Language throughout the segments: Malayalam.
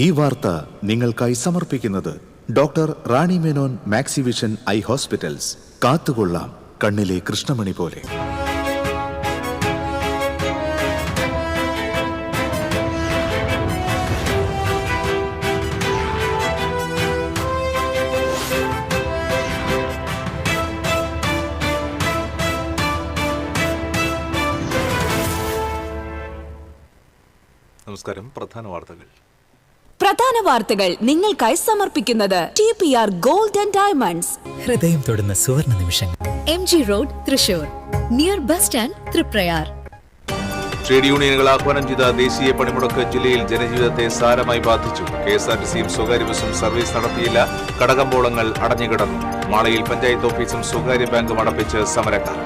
ഈ വാർത്ത നിങ്ങൾക്കായി സമർപ്പിക്കുന്നത് doctor Rani Menon Maxivision I hospitals. കാത്തുകൊള്ളാം കണ്ണിലെ കൃഷ്ണമണി പോലെ. നമസ്കാരം. പ്രധാന വാർത്തകൾ നിങ്ങൾക്കായി സമർപ്പിക്കുന്നത് TPR ഗോൾഡ് ആൻഡ് ഡയമണ്ട്സ്. ഹൃദയം തൊടുന്ന സുവർണ നിമിഷങ്ങൾ. MG road, Thrissur, near bus stand, Triprayar. Trade യൂണിയനുകൾ ആഹ്വാനം ചെയ്ത ദേശീയ പണിമുടക്ക് ജില്ലയിൽ ജനജീവിതത്തെ സാരമായി ബാധിച്ചു. KSRTCയും സ്വകാര്യ ബസും സർവീസ് നടത്തിയില്ല. കടകമ്പോളങ്ങൾ അടഞ്ഞുകിടന്നു. മാളയിൽ പഞ്ചായത്ത് ഓഫീസും സ്വകാര്യ ബാങ്കും അടപ്പിച്ച് സമരക്കാർ.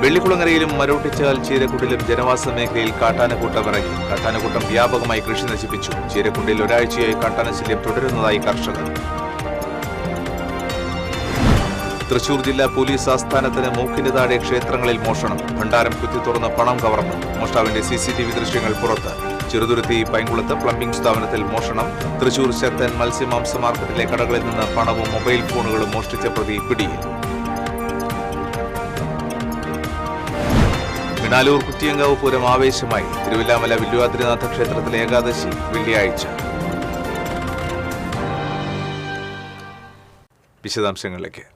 വെള്ളിക്കുളങ്ങരയിലും മരോട്ടിച്ചാൽ ചീരക്കുണ്ടിലും ജനവാസ മേഖലയിൽ കാട്ടാനക്കൂട്ടം ഇറങ്ങി. കാട്ടാനക്കൂട്ടം വ്യാപകമായി കൃഷി നശിപ്പിച്ചു. ചീരക്കുണ്ടിൽ ഒരാഴ്ചയായി കാട്ടാനശല്യം തുടരുന്നതായി കർഷകർ. തൃശൂർ ജില്ലാ പോലീസ് ആസ്ഥാനത്തിന് മൂക്കിന് താഴെ ക്ഷേത്രങ്ങളിൽ മോഷണം. ഭണ്ഡാരം കുത്തി തുറന്ന് പണം കവർന്നു. മോഷ്ടാവിന്റെ CCTV ദൃശ്യങ്ങൾ പുറത്ത്. ചെറുതുരുത്തി പൈങ്കുളത്ത് പ്ലംബിംഗ് സ്ഥാപനത്തിൽ മോഷണം. തൃശൂർ ശക്തൻ മത്സ്യമാംസ മാർക്കറ്റിലെ കടകളിൽ നിന്ന് പണവും മൊബൈൽ ഫോണുകളും മോഷ്ടിച്ച പ്രതി പിടിയിൽ. നാലൂർ കുറ്റിയങ്കാവ് പൂരം ആവേശമായി. തിരുവില്ലാമല വില്ലുവാദ്രിനാഥ ക്ഷേത്രത്തിലെ ഏകാദശി വെള്ളിയാഴ്ച. വിശദാംശങ്ങളിലേക്ക്.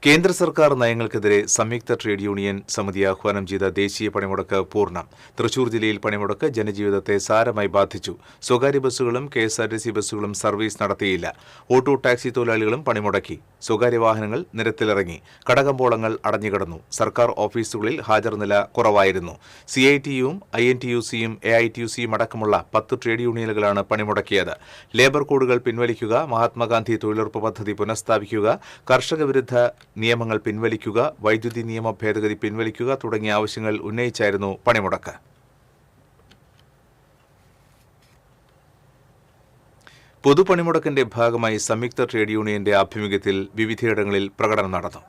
കേന്ദ്ര സർക്കാർ നയങ്ങൾക്കെതിരെ സംയുക്ത ട്രേഡ് യൂണിയൻ സമിതി ആഹ്വാനം ചെയ്ത ദേശീയ പണിമുടക്ക് പൂർണ്ണം. തൃശൂർ ജില്ലയിൽ പണിമുടക്ക് ജനജീവിതത്തെ സാരമായി ബാധിച്ചു. സ്വകാര്യ ബസ്സുകളും KSRTC ബസ്സുകളും സർവീസ് നടത്തിയില്ല. ഓട്ടോ ടാക്സി തൊഴിലാളികളും പണിമുടക്കി. സ്വകാര്യ വാഹനങ്ങൾ നിരത്തിലിറങ്ങി. കടകമ്പോളങ്ങൾ അടഞ്ഞുകിടന്നു. സർക്കാർ ഓഫീസുകളിൽ ഹാജർ നില കുറവായിരുന്നു. CITUവും INTUCയും AITUCയും അടക്കമുള്ള 10 ട്രേഡ് യൂണിയനുകളാണ് പണിമുടക്കിയത്. ലേബർ കോഡുകൾ പിൻവലിക്കുക, മഹാത്മാഗാന്ധി തൊഴിലുറപ്പ് പദ്ധതി പുനഃസ്ഥാപിക്കുക, കർഷക വിരുദ്ധ നിയമങ്ങൾ പിൻവലിക്കുക, വൈദ്യുതി നിയമ ഭേദഗതി പിൻവലിക്കുക തുടങ്ങിയ ആവശ്യങ്ങൾ ഉന്നയിച്ചായിരുന്നു പണിമുടക്ക്. പൊതുപണിമുടക്കിന്റെ ഭാഗമായി സംയുക്ത ട്രേഡ് യൂണിയന്റെ ആഭിമുഖ്യത്തിൽ വിവിധയിടങ്ങളിൽ പ്രകടനം നടന്നു.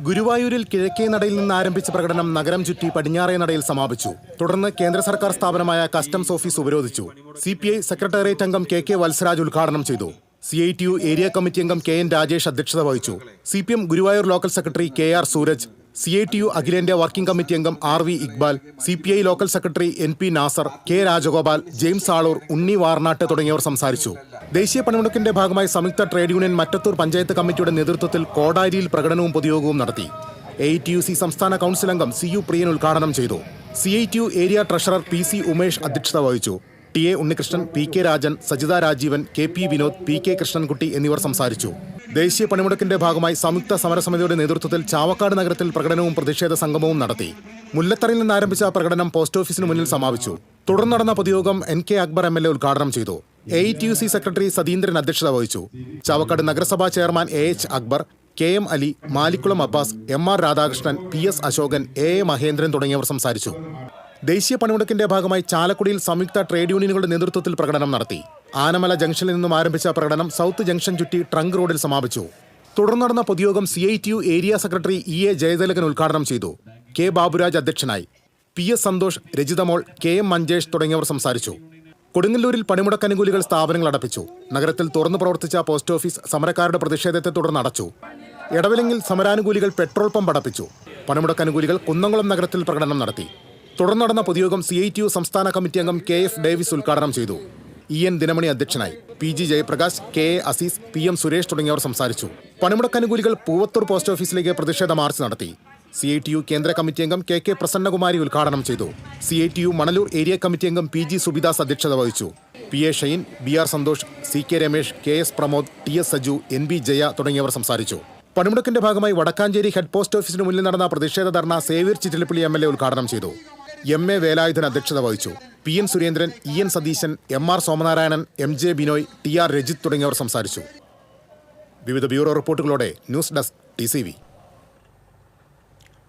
ഗുരുവായൂരിൽ കിഴക്കേ നടയിൽ നിന്ന് ആരംഭിച്ച പ്രകടനം നഗരം ചുറ്റി പടിഞ്ഞാറേ നടയിൽ സമാപിച്ചു. തുടർന്ന് കേന്ദ്ര സർക്കാർ സ്ഥാപനമായ കസ്റ്റംസ് ഓഫീസ് ഉപരോധിച്ചു. CPI സെക്രട്ടേറിയറ്റ് അംഗം KK വത്സരാജ് ഉദ്ഘാടനം ചെയ്തു. CITU ഏരിയ കമ്മിറ്റി അംഗം KN രാജേഷ് അധ്യക്ഷത വഹിച്ചു. CPM Guruvayur local secretary KR Sooraj, CITU അഖിലേന്ത്യാ വർക്കിംഗ് കമ്മിറ്റി അംഗം RV Iqbal, CPI local secretary NP Nasar, K Rajagopal, James Aloor, Unni Varnattu തുടങ്ങിയവർ സംസാരിച്ചു. ദേശീയ പണിമുടക്കിന്റെ ഭാഗമായി സംയുക്ത ട്രേഡ് യൂണിയൻ മറ്റത്തൂർ പഞ്ചായത്ത് കമ്മിറ്റിയുടെ നേതൃത്വത്തിൽ കോടാരിയിൽ പ്രകടനവും പൊതുയോഗവും നടത്തി. AITUC സംസ്ഥാന കൌൺസിൽ അംഗം CU പ്രിയൻ ഉദ്ഘാടനം ചെയ്തു. CITU area treasurer PC Umesh അധ്യക്ഷത വഹിച്ചു. TA Unnikrishnan, PK Rajan, Sajitha Rajeevan, KP Vinod, PK Krishnankutty എന്നിവർ സംസാരിച്ചു. ദേശീയ പണിമുടക്കിന്റെ ഭാഗമായി സംയുക്ത സമരസമിതിയുടെ നേതൃത്വത്തിൽ ചാവക്കാട് നഗരത്തിൽ പ്രകടനവും പ്രതിഷേധ സംഗമവും നടത്തി. മുല്ലത്തറയിൽ നിന്ന് ആരംഭിച്ച പ്രകടനം പോസ്റ്റ് ഓഫീസിന് മുന്നിൽ സമാപിച്ചു. തുടർന്ന് നടന്ന പൊതുയോഗം NK അക്ബർ MLA ഉദ്ഘാടനം ചെയ്തു. AITUC സെക്രട്ടറി സതീന്ദ്രൻ അധ്യക്ഷത വഹിച്ചു. ചാവക്കാട് നഗരസഭാ chairman AH Akbar, KM Ali, Malikkulam Abbas, MR Radhakrishnan, PS Ashokan, AA Mahendran തുടങ്ങിയവർ സംസാരിച്ചു. ദേശീയ പണിമുടക്കിന്റെ ഭാഗമായി ചാലക്കുടിയിൽ സംയുക്ത ട്രേഡ് യൂണിയനുകളുടെ നേതൃത്വത്തിൽ പ്രകടനം നടത്തി. ആനമല ജംഗ്ഷനിൽ നിന്നും ആരംഭിച്ച പ്രകടനം സൗത്ത് ജംഗ്ഷൻ ചുറ്റി ട്രങ്ക് റോഡിൽ സമാപിച്ചു. തുടർന്ന് നടന്ന പൊതുയോഗം CITU area secretary EA Jayathilakan ഉദ്ഘാടനം ചെയ്തു. K ബാബുരാജ് അധ്യക്ഷനായി. PS സന്തോഷ്, രജിതമോൾ, KM മഞ്ചേഷ് തുടങ്ങിയവർ സംസാരിച്ചു. കൊടുങ്ങല്ലൂരിൽ പണിമുടക്കനുകൂലികൾ സ്ഥാപനങ്ങൾ അടപ്പിച്ചു. നഗരത്തിൽ തുറന്നു പ്രവർത്തിച്ച പോസ്റ്റ് ഓഫീസ് സമരക്കാരുടെ പ്രതിഷേധത്തെ തുടർന്ന് അടച്ചു. എടവലങ്ങിൽ സമരാനുകൂലികൾ പെട്രോൾ പമ്പ് അടപ്പിച്ചു. പണിമുടക്കനുകൂലികൾ കുന്നംകുളം നഗരത്തിൽ പ്രകടനം നടത്തി. തുടർന്ന് നടന്ന പൊതുയോഗം CITU സംസ്ഥാന കമ്മിറ്റി അംഗം KF ഡേവിസ് ഉദ്ഘാടനം ചെയ്തു. EN ദിനമണി അധ്യക്ഷനായി. PG Jayaprakash, KA Azeez, PM Suresh തുടങ്ങിയവർ സംസാരിച്ചു. പണിമുടക്കനുകൂലികൾ പൂവത്തൂർ പോസ്റ്റ് ഓഫീസിലേക്ക് പ്രതിഷേധ മാർച്ച് നടത്തി. CITU കേന്ദ്ര കമ്മിറ്റി അംഗം KK പ്രസന്നകുമാരി ഉദ്ഘാടനം ചെയ്തു. CITU മണലൂർ ഏരിയ കമ്മിറ്റി അംഗം PG സുബിദാസ് അധ്യക്ഷത വഹിച്ചു. PA Shine, BR Santhosh, CK Ramesh, KS Pramod, TS Saju, NB Jaya തുടങ്ങിയവർ സംസാരിച്ചു. പണിമുടക്കിന്റെ ഭാഗമായി വടക്കാഞ്ചേരി ഹെഡ് പോസ്റ്റ് ഓഫീസിന് മുന്നിൽ നടന്ന പ്രതിഷേധ ധർണ സേവ്യർ ചിറ്റിലപ്പള്ളി MLA ഉദ്ഘാടനം ചെയ്തു. MA വേലായുധൻ അധ്യക്ഷത വഹിച്ചു. PN Surendran, EN Satheesan, MR Somanarayanan, MJ Binoy, TR Rajith തുടങ്ങിയവർ സംസാരിച്ചു. വിവിധ ബ്യൂറോ റിപ്പോർട്ടുകളോടെ ന്യൂസ് ഡെസ്ക് TCV.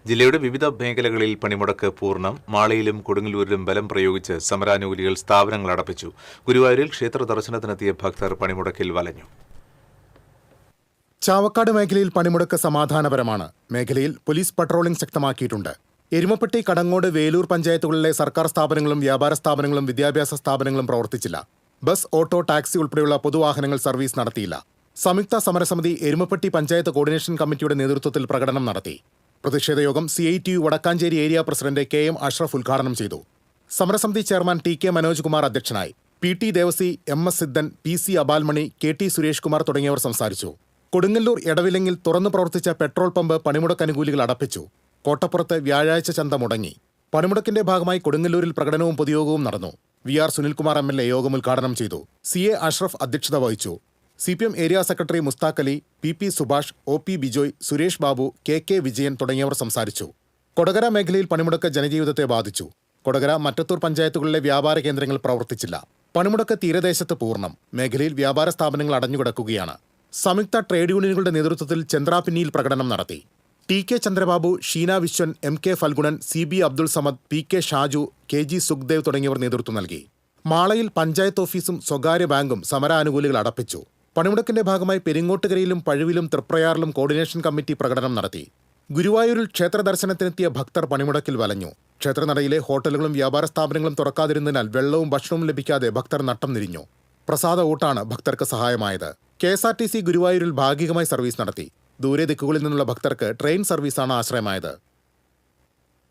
ജില്ലയുടെ വിവിധ മേഖലകളിൽ പണിമുടക്ക് പൂർണ്ണം. മാളയിലും കൊടുങ്ങല്ലൂരിലും ബലം പ്രയോഗിച്ച് സമരാനുകൂലികൾ സ്ഥാപനങ്ങൾ അടപ്പിച്ചു. ഗുരുവായൂരിൽ ക്ഷേത്ര ദർശനത്തിനെത്തിയ ഭക്തർ പണിമുടക്കിൽ വലഞ്ഞു. ചാവക്കാട് മേഖലയിൽ പണിമുടക്ക് സമാധാനപരമാണ്. മേഖലയിൽ പോലീസ് പട്രോളിംഗ് ശക്തമാക്കിയിട്ടുണ്ട്. എരുമപ്പെട്ടി, കടങ്ങോട്, വേലൂർ പഞ്ചായത്തുകളിലെ സർക്കാർ സ്ഥാപനങ്ങളും വ്യാപാര സ്ഥാപനങ്ങളും വിദ്യാഭ്യാസ സ്ഥാപനങ്ങളും പ്രവർത്തിച്ചില്ല. ബസ്, ഓട്ടോ, ടാക്സി ഉൾപ്പെടെയുള്ള പൊതുവാഹനങ്ങൾ സർവീസ് നടത്തിയില്ല. സംയുക്ത സമരസമിതി എരുമപ്പെട്ടി പഞ്ചായത്ത് കോർഡിനേഷൻ കമ്മിറ്റിയുടെ നേതൃത്വത്തിൽ പ്രകടനം നടത്തി. പ്രതിഷേധ യോഗം CITU Vadakkanchery area president KM Ashraf ഉദ്ഘാടനം ചെയ്തു. സമരസമിതി ചെയർമാൻ TK മനോജ് കുമാർ അധ്യക്ഷനായി. PT Devasi, MS സിദ്ധൻ, PC അബാൽമണി, KT Suresh Kumar തുടങ്ങിയവർ സംസാരിച്ചു. കൊടുങ്ങല്ലൂർ എടവിലങ്ങിൽ തുറന്നു പ്രവർത്തിച്ച പെട്രോൾ പമ്പ് പണിമുടക്ക് അനുകൂലികൾ അടപ്പിച്ചു. കോട്ടപ്പുറത്ത് വ്യാഴാഴ്ച ചന്ത മുടങ്ങി. പണിമുടക്കിന്റെ ഭാഗമായി കൊടുങ്ങല്ലൂരിൽ പ്രകടനവും പൊതുയോഗവും നടന്നു. VR സുനിൽകുമാർ MLA യോഗം ഉദ്ഘാടനം ചെയ്തു. CA അഷ്റഫ് അധ്യക്ഷത വഹിച്ചു. CPM area secretary Musthaqali, PP Subhash, OP Bijoy, Suresh Babu, KK Vijayan തുടങ്ങിയവർ സംസാരിച്ചു. കൊടകര മേഖലയിൽ പണിമുടക്ക് ജനജീവിതത്തെ ബാധിച്ചു. കൊടകര, മറ്റത്തൂർ പഞ്ചായത്തുകളിലെ വ്യാപാര കേന്ദ്രങ്ങൾ പ്രവർത്തിച്ചില്ല. പണിമുടക്ക് തീരദേശത്ത് പൂർണ്ണം. മേഖലയിൽ വ്യാപാര സ്ഥാപനങ്ങൾ അടഞ്ഞുകിടക്കുകയാണ്. സംയുക്ത ട്രേഡ് യൂണിയനുകളുടെ നേതൃത്വത്തിൽ ചന്ദ്രാപിന്നിയിൽ പ്രകടനം നടത്തി. TK Chandrababu, Sheena Viswan, MK Phalgunan, CB Abdul Samad, PK Shaju, KG Sukhdev തുടങ്ങിയവർ നേതൃത്വം നൽകി. മാളയിൽ പഞ്ചായത്ത് ഓഫീസും സ്വകാര്യ ബാങ്കും സമരാനുകൂലികൾ അടപ്പിച്ചു. പണിമുടക്കിന്റെ ഭാഗമായി പെരിങ്ങോട്ടുകരയിലും പഴുവിലും തൃപ്രയാറിലും കോർഡിനേഷൻ കമ്മിറ്റി പ്രകടനം നടത്തി. ഗുരുവായൂരിൽ ക്ഷേത്ര ദർശനത്തിനെത്തിയ ഭക്തർ പണിമുടക്കിൽ വലഞ്ഞു. ക്ഷേത്രനടയിലെ ഹോട്ടലുകളും വ്യാപാര സ്ഥാപനങ്ങളും തുറക്കാതിരുന്നതിനാൽ വെള്ളവും ഭക്ഷണവും ലഭിക്കാതെ ഭക്തർ നട്ടം തിരിഞ്ഞു. പ്രസാദ ഊട്ടാണ് ഭക്തർക്ക് സഹായമായത്. KSRTC ഗുരുവായൂരിൽ ഭാഗികമായി സർവീസ് നടത്തി. ദൂരെ ദിക്കുകളിൽ നിന്നുള്ള ഭക്തർക്ക് ട്രെയിൻ സർവീസാണ് ആശ്രയമായത്.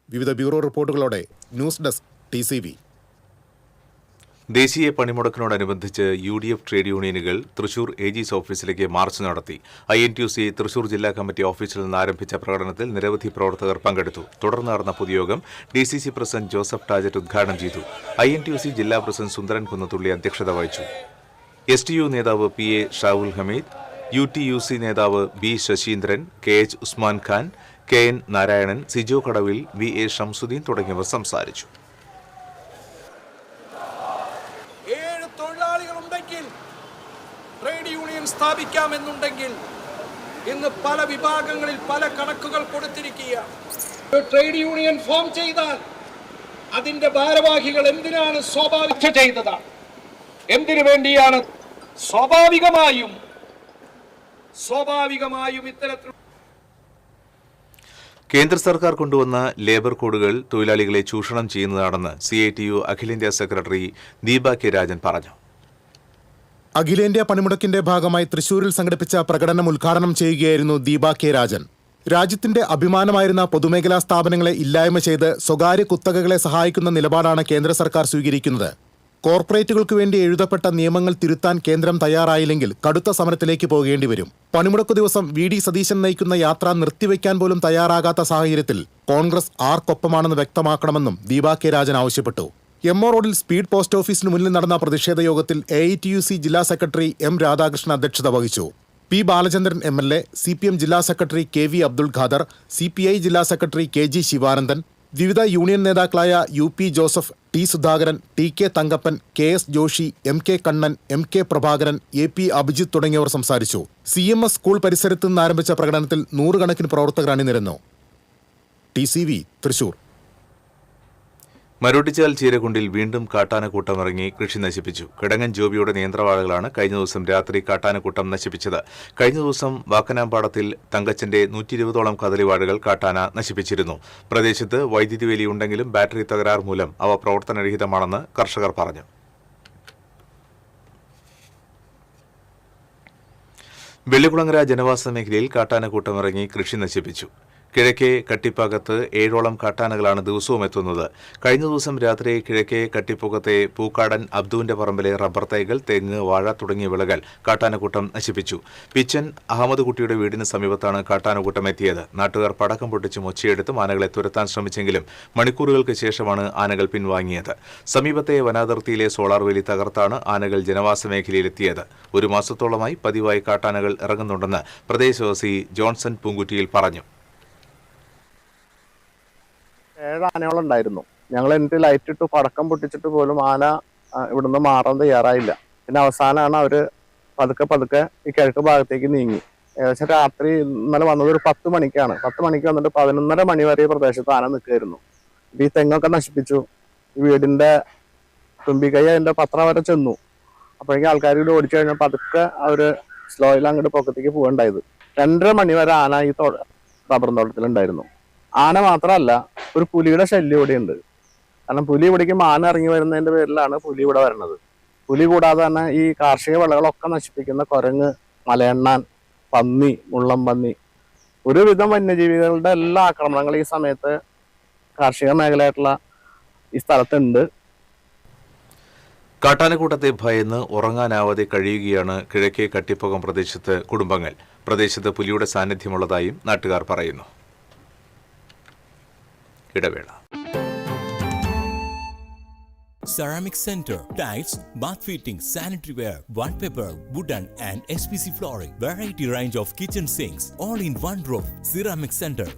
വിവിധ ബ്യൂറോ റിപ്പോർട്ടുകളോടെ ന്യൂസ് ഡെസ്ക് TCV. ദേശീയ പണിമുടക്കിനോടനുബന്ധിച്ച് UDF ട്രേഡ് യൂണിയനുകൾ തൃശൂർ AG's ഓഫീസിലേക്ക് മാർച്ച് നടത്തി. INTUC തൃശൂർ ജില്ലാ കമ്മിറ്റി ഓഫീസിൽ നിന്ന് ആരംഭിച്ച പ്രകടനത്തിൽ നിരവധി പ്രവർത്തകർ പങ്കെടുത്തു. തുടർന്ന് നടന്ന പൊതുയോഗം DCC പ്രസിഡന്റ് ജോസഫ് ടാജറ്റ് ഉദ്ഘാടനം ചെയ്തു. INTUC ജില്ലാ പ്രസിഡന്റ് സുന്ദരൻ കുന്നത്തുള്ളി അധ്യക്ഷത വഹിച്ചു. STU നേതാവ് PA ഷാവുൽ ഹമീദ്, UTUC നേതാവ് B Saseendran, KH Usman Khan, KN Narayanan, Sijo കടവിൽ, VA ഷംസുദ്ദീൻ തുടങ്ങിയവർ സംസാരിച്ചു. ട്രേഡ് യൂണിയൻ സ്ഥാപിക്കാമെന്നുണ്ടെങ്കിൽ ഇന്ന് പല വിഭാഗങ്ങളിൽ പല കണക്കുകൾ കൊടുത്തിരിക്കുകയാണ്. ട്രേഡ് യൂണിയൻ ഫോം ചെയ്താൽ അതിന്റെ ഭാരവാഹികൾ എന്തിനാണ് ചെയ്തതാണ്, എന്തിനു വേണ്ടിയാണ്? സ്വാഭാവികമായും ഇത്തരത്തിൽ കേന്ദ്ര സർക്കാർ കൊണ്ടുവന്ന ലേബർ കോഡുകൾ തൊഴിലാളികളെ ചൂഷണം ചെയ്യുന്നതാണെന്ന് CITU അഖിലേന്ത്യാ സെക്രട്ടറി ദീപ K രാജൻ പറഞ്ഞു. അഖിലേന്ത്യാ പണിമുടക്കിന്റെ ഭാഗമായി തൃശൂരിൽ സംഘടിപ്പിച്ച പ്രകടനം ഉദ്ഘാടനം ചെയ്യുകയായിരുന്നു ദീപ K രാജൻ. രാജ്യത്തിന്റെ അഭിമാനമായിരുന്ന പൊതുമേഖലാ സ്ഥാപനങ്ങളെ ഇല്ലായ്മ ചെയ്ത് സ്വകാര്യ കുത്തകകളെ സഹായിക്കുന്ന നിലപാടാണ് കേന്ദ്ര സർക്കാർ സ്വീകരിക്കുന്നത്. കോർപ്പറേറ്റുകൾക്ക് വേണ്ടി എഴുതപ്പെട്ട നിയമങ്ങൾ തിരുത്താൻ കേന്ദ്രം തയ്യാറായില്ലെങ്കിൽ കടുത്ത സമരത്തിലേക്ക് പോകേണ്ടി വരും. പണിമുടക്കു ദിവസം VD സതീശൻ നയിക്കുന്ന യാത്ര നിർത്തിവെക്കാൻ പോലും തയ്യാറാകാത്ത സാഹചര്യത്തിൽ കോൺഗ്രസ് ആർക്കൊപ്പമാണെന്ന് വ്യക്തമാക്കണമെന്നും ദീപ K രാജൻ ആവശ്യപ്പെട്ടു. MO റോഡിൽ സ്പീഡ് പോസ്റ്റ് ഓഫീസിന് മുന്നിൽ നടന്ന പ്രതിഷേധ യോഗത്തിൽ AITUC ജില്ലാ സെക്രട്ടറി M രാധാകൃഷ്ണൻ അധ്യക്ഷത വഹിച്ചു. P ബാലചന്ദ്രൻ MLA, CPM ജില്ലാ secretary KV Abdul Khader, CPI ജില്ലാ സെക്രട്ടറി KG ശിവാനന്ദൻ, വിവിധ യൂണിയൻ നേതാക്കളായ UP Joseph, T Sudhakaran, TK Thankappan, KS Joshy, MK Kannan, MK Prabhakaran, AP Abhijith തുടങ്ങിയവർ സംസാരിച്ചു. CMS സ്കൂൾ പരിസരത്ത് നിന്ന് ആരംഭിച്ച പ്രകടനത്തിൽ 100 കണക്കിന് പ്രവർത്തകർ അണിനിരന്നു. TCV തൃശൂർ. മരോട്ടിച്ചാൽ ചീരകുണ്ടിൽ വീണ്ടും കാട്ടാനക്കൂട്ടമിറങ്ങി കൃഷി നശിപ്പിച്ചു. കിടങ്ങൻ ജോബിയുടെ നിയന്ത്രവാളുകളാണ് കഴിഞ്ഞ ദിവസം രാത്രി കാട്ടാനക്കൂട്ടം നശിപ്പിച്ചത്. കഴിഞ്ഞ ദിവസം വാക്കനാമ്പാടത്തിൽ തങ്കച്ചന്റെ 120ഓളം കദളിവാഴകൾ കാട്ടാന നശിപ്പിച്ചിരുന്നു. പ്രദേശത്ത് വൈദ്യുതി വേലിയുണ്ടെങ്കിലും ബാറ്ററി തകരാർ മൂലം അവ പ്രവർത്തനരഹിതമാണെന്ന് കർഷകർ പറഞ്ഞു. വെള്ളിക്കുളങ്ങര ജനവാസ മേഖലയിൽ കാട്ടാനക്കൂട്ടമിറങ്ങി കൃഷി നശിപ്പിച്ചു. കിഴക്കേ കട്ടിപ്പകത്ത് 7ഓളം കാട്ടാനകളാണ് ദിവസവും എത്തുന്നത്. കഴിഞ്ഞ ദിവസം രാത്രി കിഴക്കേ കട്ടിപ്പുകത്തെ പൂക്കാടൻ അബ്ദുവിന്റെ പറമ്പിലെ റബ്ബർ തൈകൾ, തെങ്ങ്, വാഴ തുടങ്ങിയ വിളകൾ കാട്ടാനക്കൂട്ടം നശിപ്പിച്ചു. പിച്ചൻ അഹമ്മദ് കുട്ടിയുടെ വീടിന് സമീപത്താണ് കാട്ടാനക്കൂട്ടം എത്തിയത്. നാട്ടുകാർ പടക്കം പൊട്ടിച്ച് മൊച്ചയെടുത്തും ആനകളെ തുരത്താൻ ശ്രമിച്ചെങ്കിലും മണിക്കൂറുകൾക്ക് ശേഷമാണ് ആനകൾ പിൻവാങ്ങിയത്. സമീപത്തെ വനാതിർത്തിയിലെ സോളാർ വേലി തകർത്താണ് ആനകൾ ജനവാസ മേഖലയിലെത്തിയത്. 1 മാസത്തോളമായി പതിവായി കാട്ടാനകൾ ഇറങ്ങുന്നുണ്ടെന്ന് പ്രദേശവാസി ജോൺസൺ പൂങ്കുറ്റിയിൽ പറഞ്ഞു. 7 ആനകളുണ്ടായിരുന്നു. ഞങ്ങൾ എന്നിട്ട് ലൈറ്റ് ഇട്ടു, പടക്കം പൊട്ടിച്ചിട്ട് പോലും ആന ഇവിടുന്ന് മാറാൻ തയ്യാറായില്ല. പിന്നെ അവസാനമാണ് അവര് പതുക്കെ ഈ കിഴക്ക് ഭാഗത്തേക്ക് നീങ്ങി. ഏകദേശം രാത്രി ഇന്നലെ വന്നത് ഒരു 10 മണിക്കാണ്. 10 മണിക്ക് വന്നിട്ട് 11:30 മണി വരെ പ്രദേശത്ത് ആന നിൽക്കുകയായിരുന്നു. ഈ തെങ്ങൊക്കെ നശിപ്പിച്ചു. ഈ വീടിന്റെ തുമ്പിക്കൈ അതിന്റെ പത്രം വരെ ചെന്നു. അപ്പോഴേക്കും ആൾക്കാർ ഇവിടെ ഓടിച്ചു കഴിഞ്ഞാൽ പതുക്കെ അവര് സ്ലോയിൽ അങ്ങോട്ട് പൊക്കത്തേക്ക് പോകണ്ടായത്. 2:30 മണി വരെ ആന ഈ റബ്ബർ തോട്ടത്തിലുണ്ടായിരുന്നു. ആന മാത്രമല്ല, ഒരു പുലിയുടെ ശല്യം ഇവിടെ ഉണ്ട്. കാരണം പുലി ഇവിടേക്ക് മാന ഇറങ്ങി വരുന്നതിന്റെ പേരിലാണ് പുലി ഇവിടെ വരുന്നത്. പുലി കൂടാതെ തന്നെ ഈ കാർഷിക വിളകളൊക്കെ നശിപ്പിക്കുന്ന കുരങ്ങ്, മലയണ്ണാൻ, പന്നി, മുള്ളം പന്നി, ഒരുവിധം വന്യജീവികളുടെ എല്ലാ ആക്രമണങ്ങളും ഈ സമയത്ത് കാർഷിക മേഖലയായിട്ടുള്ള ഈ സ്ഥലത്തുണ്ട്. കാട്ടാനക്കൂട്ടത്തെ ഭയന്ന് ഉറങ്ങാനാവാതെ കഴിയുകയാണ് കിഴക്കേ കട്ടിപ്പകം പ്രദേശത്ത് കുടുംബങ്ങൾ. പ്രദേശത്ത് പുലിയുടെ സാന്നിധ്യമുള്ളതായും നാട്ടുകാർ പറയുന്നു. ഇടവേള. Ceramic Center, tiles, bath fittings, sanitary ware, wallpaper, wooden and SPC flooring, variety range of kitchen sinks, all in one roof. Ceramic Center.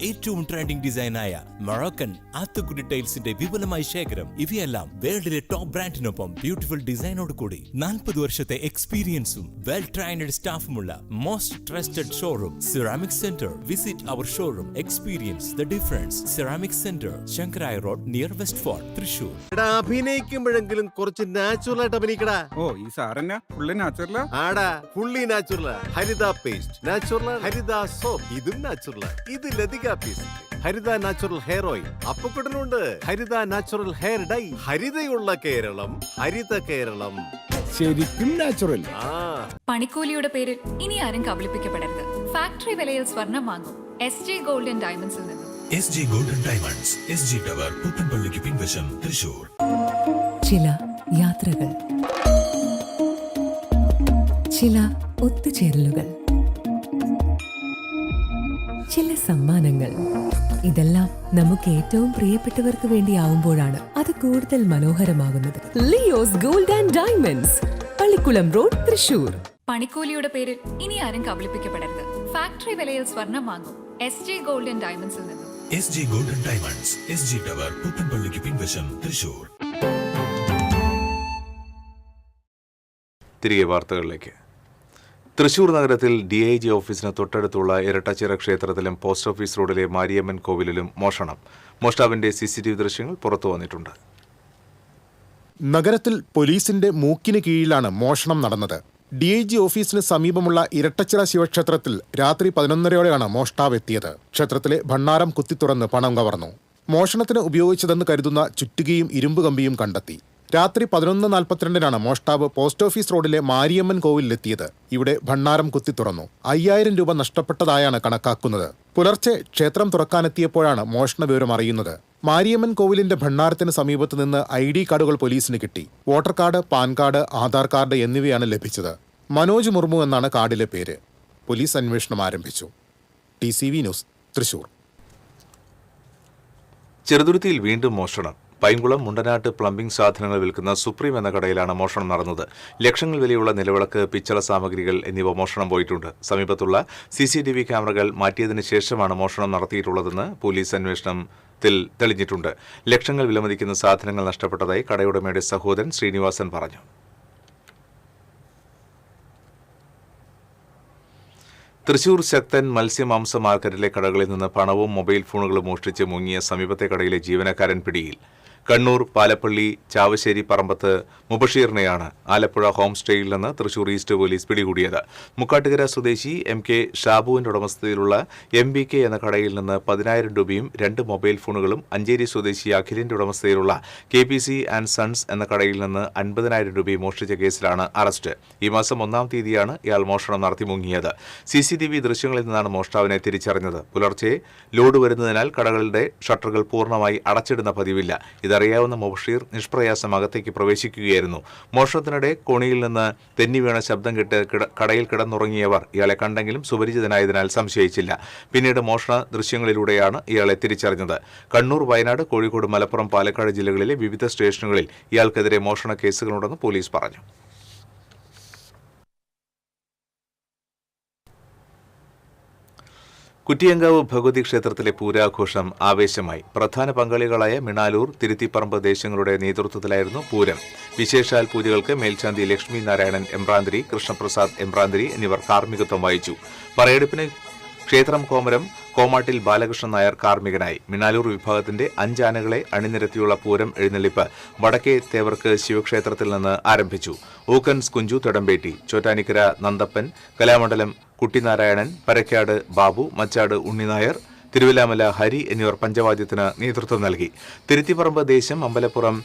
ഏറ്റവും ട്രെൻഡിംഗ് ഡിസൈനായ മൊറോക്കൻ ആത്തുകുടി ടൈൽസിന്റെ വിപുലമായ ശേഖരം. ഇവയെല്ലാം വേൾഡിലെ ടോപ്പ് ബ്രാൻഡിനൊപ്പം ബ്യൂട്ടിഫുൾ ഡിസൈനോട് കൂടി 40 വർഷത്തെ എക്സ്പീരിയൻസും വെൽ ട്രെയിനഡ് സ്റ്റാഫുമുള്ള most trusted showroom ceramic centre. Visit our showroom, experience the difference. Ceramic centre, Sankaraya road, near west fort, Thrissur. അഭിനയിക്കുമ്പോഴെങ്കിലും കുറച്ച് നാച്ചുറൽ ആയിട്ട് അഭിനയിക്കടാ. ഓ, ഈ സാറന്നെ ഫുള്ളി നാച്ചുറലാ? ആടാ, ഫുള്ളി നാച്ചുറലാ. ഹരിത പേസ്റ്റ് നാച്ചുറൽ, ഹരിത സോപ്പ് ഇതും നാച്ചുറൽ. ഇത് ലതിക പേസ്റ്റ്, ഹരിത നാച്ചുറൽ ഹെയർ ഓയിൽ, അപ്പക്കുട്ടനുണ്ട് ഹരിത natural hair dye. ഹരിതയുള്ള Keralam, Haritha Keralam, ശരിക്കും നാച്ചുറൽ. പണിക്കൂലിയുടെ പേരിൽ ഇനി ആരും കബളിപ്പിക്കപ്പെടരുത്. ഫാക്ടറി വിലയിൽ സ്വർണം വാങ്ങും SJ ഗോൾഡ് ആൻഡ് ഡയമണ്ട്സിൽ നിന്നും. SJ gold and diamonds, SG tower, പുത്തൻപള്ളിക്ക് പിൻവശം, തൃശൂർ. ചില യാത്രകൾ, ചില ഒത്തുചേരലുകൾ, ചില സമ്മാനങ്ങൾ, ഇതെല്ലാം നമുക്ക് ഏറ്റവും പ്രിയപ്പെട്ടവർക്ക് വേണ്ടിയാവുമ്പോഴാണ് അത് കൂടുതൽ മനോഹരമാകുന്നത്. Leo's gold and diamonds, Pallikulam road, Thrissur. പണിക്കൂലിയുടെ പേരിൽ ഇനി ആരും കബളിപ്പിക്കപ്പെടരുത്. ഫാക്ടറി വിലയിൽ സ്വർണം വാങ്ങും SJ ഗോൾഡ് ആൻഡ് ഡയമണ്ട്സിൽ നിന്നും. SJ gold and diamonds, SG tower, പുത്തൻപള്ളിക്ക് പിൻവശം, തൃശൂർ. തിരികെ വാർത്തകളിലേക്ക്. തൃശൂർ നഗരത്തിൽ DIG ഓഫീസിന് തൊട്ടടുത്തുള്ള ഇരട്ടച്ചിറ ക്ഷേത്രത്തിലും പോസ്റ്റ് ഓഫീസ് റോഡിലെ മാരിയമ്മൻ കോവിലിലും മോഷണം. മോഷ്ടാവിന്റെ CCTV ദൃശ്യങ്ങൾ പുറത്തു വന്നിട്ടുണ്ട്. നഗരത്തിൽ പോലീസിന്റെ മൂക്കിന് കീഴിലാണ് മോഷണം നടന്നത്. DIG ഓഫീസിന് സമീപമുള്ള ഇരട്ടച്ചിറ ശിവക്ഷേത്രത്തിൽ രാത്രി 11:30യോടെയാണ് മോഷ്ടാവ് എത്തിയത്. ക്ഷേത്രത്തിലെ ഭണ്ണാരം കുത്തിത്തുറന്ന് പണം കവർന്നു. മോഷണത്തിന് ഉപയോഗിച്ചതെന്ന് കരുതുന്ന ചുറ്റുകയും ഇരുമ്പ് കമ്പിയും കണ്ടെത്തി. രാത്രി 11:42 മോഷ്ടാവ് പോസ്റ്റ് ഓഫീസ് റോഡിലെ മാരിയമ്മൻ കോവിലെത്തിയത്. ഇവിടെ ഭണ്ണാരം കുത്തി തുറന്നു. 5000 രൂപ നഷ്ടപ്പെട്ടതായാണ് കണക്കാക്കുന്നത്. പുലർച്ചെ ക്ഷേത്രം തുറക്കാനെത്തിയപ്പോഴാണ് മോഷണ വിവരം അറിയുന്നത്. മാരിയമ്മൻ കോവിലിന്റെ ഭണ്ണാരത്തിന് സമീപത്ത് നിന്ന് ID കാർഡുകൾ പോലീസിന് കിട്ടി. Voter card, pan card, Aadhaar card എന്നിവയാണ് ലഭിച്ചത്. മനോജ് മുർമു എന്നാണ് കാർഡിലെ പേര്. പോലീസ് അന്വേഷണം ആരംഭിച്ചു. TCV news, Thrissur. ചെറുതുരുത്തിയിൽ വീണ്ടും മോഷണം. പൈങ്കുളം മുണ്ടനാട്ട് പ്ലംബിംഗ് സാധനങ്ങൾ വിൽക്കുന്ന സുപ്രീം എന്ന കടയിലാണ് മോഷണം നടന്നത്. ലക്ഷങ്ങൾ വിലയുള്ള നിലവിളക്ക്, പിച്ചള സാമഗ്രികൾ എന്നിവ മോഷണം പോയിട്ടുണ്ട്. സമീപത്തുള്ള CCTV ക്യാമറകൾ മാറ്റിയതിനു ശേഷമാണ് മോഷണം നടത്തിയിട്ടുള്ളതെന്ന് പോലീസ് അന്വേഷണത്തിൽ തെളിഞ്ഞിട്ടുണ്ട്. ലക്ഷങ്ങൾ വിലമതിക്കുന്ന സാധനങ്ങൾ നഷ്ടപ്പെട്ടതായി കടയുടമയുടെ സഹോദരൻ ശ്രീനിവാസൻ പറഞ്ഞു. തൃശൂർ ശക്തൻ മത്സ്യമാംസ മാർക്കറ്റിലെ കടകളിൽ നിന്ന് പണവും മൊബൈൽ ഫോണുകളും മോഷ്ടിച്ച് മുങ്ങിയ സമീപത്തെ കടയിലെ ജീവനക്കാരൻ പിടിയിൽ. കണ്ണൂർ പാലപ്പള്ളി ചാവശ്ശേരി പറമ്പത്ത് മുബഷീറിനെയാണ് ആലപ്പുഴ ഹോം സ്റ്റേയിൽ നിന്ന് തൃശൂർ ഈസ്റ്റ് പോലീസ് പിടികൂടിയത്. മുക്കാട്ടുകര സ്വദേശി MK ഷാബുവിന്റെ ഉടമസ്ഥതയിലുള്ള MBK എന്ന കടയിൽ നിന്ന് 10,000 രൂപയും 2 മൊബൈൽ ഫോണുകളും അഞ്ചേരി സ്വദേശി അഖിലിന്റെ ഉടമസ്ഥതയിലുള്ള KPC ആൻഡ് സൺസ് എന്ന കടയിൽ നിന്ന് 50,000 രൂപയും മോഷ്ടിച്ച കേസിലാണ് അറസ്റ്റ്. ഈ മാസം 1-ാം തീയതിയാണ് ഇയാൾ മോഷണം നടത്തി മുങ്ങിയത്. CCTV ദൃശ്യങ്ങളിൽ നിന്നാണ് മോഷ്ടാവിനെ തിരിച്ചറിഞ്ഞത്. പുലർച്ചെ ലോഡ് വരുന്നതിനാൽ കടകളുടെ ഷട്ടറുകൾ പൂർണ്ണമായി അടച്ചിടുന്ന പതിവില്ല. ഇതറിയാവുന്ന മുബഷീർ നിഷ്പ്രയാസം അകത്തേക്ക് പ്രവേശിക്കുകയായിരുന്നു. മോഷണത്തിനിടെ കോണിയിൽ നിന്ന് തെന്നി വീണ ശബ്ദം കേട്ട് കടയിൽ കിടന്നുറങ്ങിയവർ ഇയാളെ കണ്ടെങ്കിലും സുപരിചിതനായതിനാൽ സംശയിച്ചില്ല. പിന്നീട് മോഷണ ദൃശ്യങ്ങളിലൂടെയാണ് ഇയാളെ തിരിച്ചറിഞ്ഞത്. കണ്ണൂർ, വയനാട്, കോഴിക്കോട്, മലപ്പുറം, പാലക്കാട് ജില്ലകളിലെ വിവിധ സ്റ്റേഷനുകളിൽ ഇയാൾക്കെതിരെ മോഷണ കേസുകളുണ്ടെന്ന് പോലീസ് പറഞ്ഞു. കുറ്റിയങ്കാവ് ഭഗവതി ക്ഷേത്രത്തിലെ പൂരാഘോഷം ആവേശമായി. പ്രധാന പങ്കാളികളായ മിണാലൂർ, തിരുത്തിപ്പറമ്പ് ദേശങ്ങളുടെ നേതൃത്വത്തിലായിരുന്നു പൂരം. വിശേഷാൽ പൂജകൾക്ക് മേൽശാന്തി ലക്ഷ്മി നാരായണൻ എമ്പ്രാന്തിരി, കൃഷ്ണപ്രസാദ് എമ്പ്രാന്തിരി എന്നിവർ കാർമ്മികത്വം വഹിച്ചു. പറയെടുപ്പിന് ക്ഷേത്രം കോമരം കോമാട്ടിൽ ബാലകൃഷ്ണൻ നായർ കാർമ്മികനായി. മിണാലൂർ വിഭാഗത്തിന്റെ 5 ആനകളെ അണിനിരത്തിയുള്ള പൂരം എഴുന്നള്ളിപ്പ് വടക്കേ തേവർക്ക് ശിവക്ഷേത്രത്തിൽ നിന്ന് ആരംഭിച്ചു. ഊക്കൻസ് കുഞ്ചു തെടമ്പേട്ടി, ചോറ്റാനിക്കര നന്ദപ്പൻ, കലാമണ്ഡലം കുട്ടിനാരായണൻ, പരക്കാട് ബാബു, മച്ചാട് ഉണ്ണിനായർ, തിരുവല്ലാമല ഹരി എന്നിവർ പഞ്ചവാദ്യത്തിന് നേതൃത്വം നൽകി. തിരുത്തിപ്പറമ്പ് ദേശം അമ്പലപ്പുറം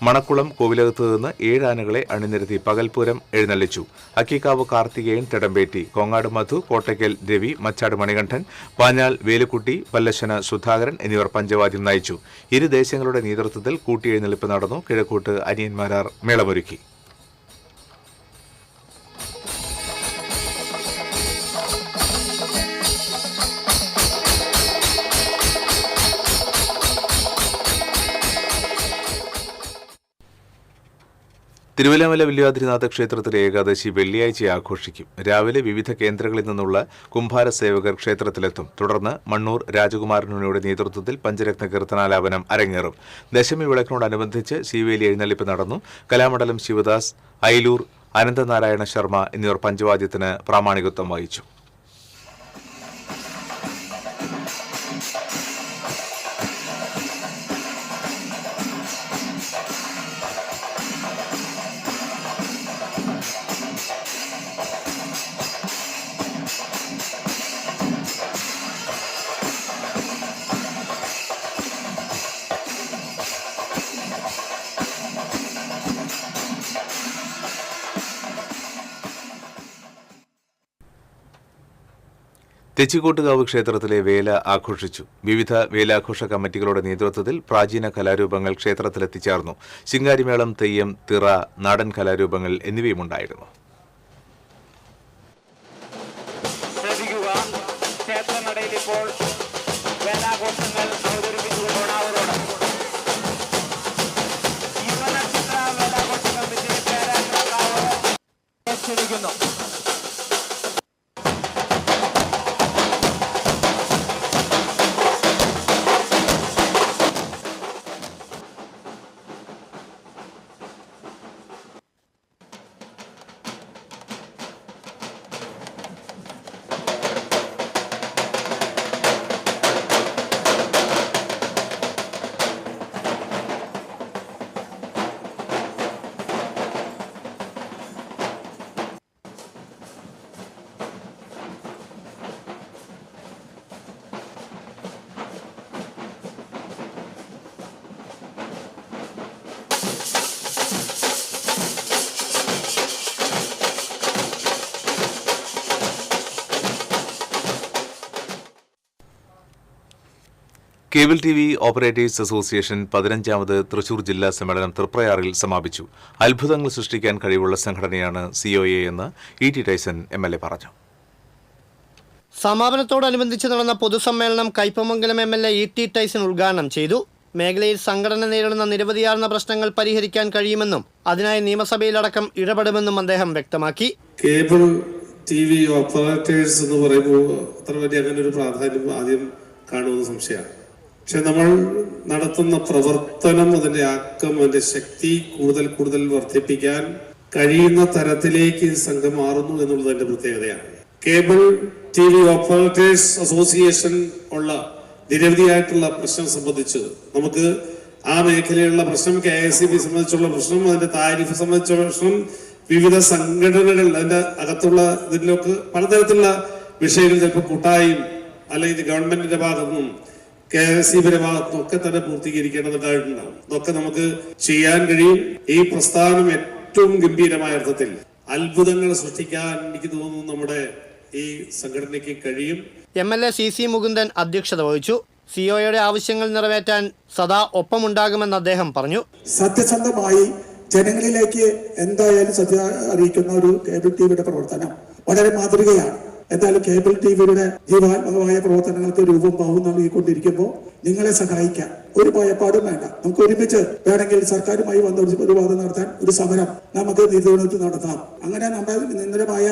മണക്കുളം കോവിലകത്ത് നിന്ന് 7 ആനകളെ അണിനിരത്തി പകൽപൂരം എഴുന്നള്ളിച്ചു. അക്കിക്കാവ് കാർത്തികേയൻ തെടമ്പേറ്റി, കോങ്ങാട് മധു, കോട്ടയ്ക്കൽ രവി, മച്ചാട് മണികണ്ഠൻ, പാഞ്ഞാൾ വേലുക്കുട്ടി, പല്ലശന സുധാകരൻ എന്നിവർ പഞ്ചവാദ്യം നയിച്ചു. ഇരു ദേശങ്ങളുടെ നേതൃത്വത്തിൽ കൂട്ടിയെഴുന്നള്ളിപ്പ് നടന്നു. കിഴക്കൂട്ട് അനിയന്മാരാർ മേളമൊരുക്കി. തിരുവല്ലാമല വില്വാദ്രിനാഥ ക്ഷേത്രത്തിലെ ഏകാദശി വെള്ളിയാഴ്ച ആഘോഷിക്കും. രാവിലെ വിവിധ കേന്ദ്രങ്ങളിൽ നിന്നുള്ള കുംഭാര സേവകർ ക്ഷേത്രത്തിലെത്തും. തുടർന്ന് മണ്ണൂർ രാജകുമാരനുണിയുടെ നേതൃത്വത്തിൽ പഞ്ചരത്ന കീർത്തനാലാപനം അരങ്ങേറും. ദശമി വിളക്കിനോടനുബന്ധിച്ച് ശിവേലി എഴുന്നള്ളിപ്പ് നടന്നു. കലാമണ്ഡലം ശിവദാസ്, അയിലൂർ അനന്തനാരായണ ശർമ്മ എന്നിവർ പഞ്ചവാദ്യത്തിന് പ്രാമാണികത്വം വഹിച്ചു. തെച്ചിക്കോട്ടുകാവ് ക്ഷേത്രത്തിലെ വേല ആഘോഷിച്ചു. വിവിധ വേലാഘോഷ കമ്മിറ്റികളുടെ നേതൃത്വത്തിൽ പ്രാചീന കലാരൂപങ്ങൾ ക്ഷേത്രത്തിലെത്തിച്ചേർന്നു. ശിങ്കാരിമേളം, തെയ്യം, തിറ, നാടൻ കലാരൂപങ്ങൾ എന്നിവയുമുണ്ടായിരുന്നു. Cable T V operators association 15ാമത് തൃശൂർ ജില്ലാ സമ്മേളനം തൃപ്രയാറിൽ സമാപിച്ചു. അത്ഭുതങ്ങൾ സൃഷ്ടിക്കാൻ കഴിവുള്ള സംഘടനയാണ് COA എന്ന് E.T. ടൈസൺ MLA പറഞ്ഞു. സമാപനത്തോടനുബന്ധിച്ച് നടന്ന പൊതുസമ്മേളനം കയ്പമംഗലം MLA E.T. ടൈസൺ ഉദ്ഘാടനം ചെയ്തു. മേഖലയിൽ സംഘടന നേരിടുന്ന നിരവധിയാർന്ന പ്രശ്നങ്ങൾ പരിഹരിക്കാൻ കഴിയുമെന്നും അതിനായി നിയമസഭയിലടക്കം ഇടപെടുമെന്നും അദ്ദേഹം വ്യക്തമാക്കി. കേബിൾ TV ഓപ്പറേറ്റേഴ്സ് എന്ന് പറയുമ്പോൾ അത്ര വലിയ അങ്ങനെ ഒരു പ്രാധാന്യം ആദ്യം കാണുമെന്ന് സംശയമാണ്. പക്ഷെ നമ്മൾ നടത്തുന്ന പ്രവർത്തനം, അതിന്റെ ആക്കം, അതിന്റെ ശക്തി കൂടുതൽ വർദ്ധിപ്പിക്കാൻ കഴിയുന്ന തരത്തിലേക്ക് സംഘം മാറുന്നു എന്നുള്ളത് അതിന്റെ പ്രത്യേകതയാണ്. കേബിൾ TV ഓപ്പറേറ്റേഴ്സ് അസോസിയേഷൻ ഉള്ള നിരവധിയായിട്ടുള്ള പ്രശ്നം സംബന്ധിച്ച് നമുക്ക് ആ മേഖലയിലുള്ള പ്രശ്നം, KICB സംബന്ധിച്ചുള്ള പ്രശ്നം, അതിന്റെ താരിഫ് സംബന്ധിച്ചുള്ള പ്രശ്നം, വിവിധ സംഘടനകൾ അതിന്റെ അകത്തുള്ള ഇതിലൊക്കെ പലതരത്തിലുള്ള വിഷയങ്ങൾ ചിലപ്പോൾ കൂട്ടായും അല്ലെങ്കിൽ ഗവൺമെന്റിന്റെ ഭാഗത്തുനിന്നും KICBയുടെ ഭാഗത്തുനിന്നും ഒക്കെ തന്നെ പൂർത്തീകരിക്കേണ്ടതായിട്ടുണ്ടാവും. ഇതൊക്കെ നമുക്ക് ചെയ്യാൻ കഴിയും. ഈ പ്രസ്ഥാനം ഏറ്റവും ഗംഭീരമായ അർത്ഥത്തിൽ അത്ഭുതങ്ങൾ സൃഷ്ടിക്കാൻ എനിക്ക് തോന്നുന്നു നമ്മുടെ ഈ സംഘടനയ്ക്ക് കഴിയും. MLA CC മുകുന്ദൻ അധ്യക്ഷത വഹിച്ചു. COAയുടെ ആവശ്യങ്ങൾ നിറവേറ്റാൻ സദാ ഒപ്പമുണ്ടാകുമെന്ന് അദ്ദേഹം പറഞ്ഞു. സത്യസന്ധമായി ജനങ്ങളിലേക്ക് എന്തായാലും സത്യ അറിയിക്കുന്ന ഒരു കേബിൾ ടിവിയുടെ പ്രവർത്തനം വളരെ മാതൃകയാണ്. എന്തായാലും കേബിൾ ടിവിയുടെ ജീവാത്മകമായ പ്രവർത്തനങ്ങൾക്ക് രൂപം ഭാവം നൽകിക്കൊണ്ടിരിക്കുമ്പോൾ നിങ്ങളെ സഹായിക്കാൻ ഒരു ഭയപ്പാടും വേണ്ട. നമുക്ക് ഒരുമിച്ച് വേണമെങ്കിൽ സർക്കാരുമായി വന്ന ഒരു വാദം നടത്താൻ, ഒരു സമരം നമുക്ക് നീതിപീഠത്തിൽ നടത്താം. അങ്ങനെ നമ്മുടെ നിരന്തരമായ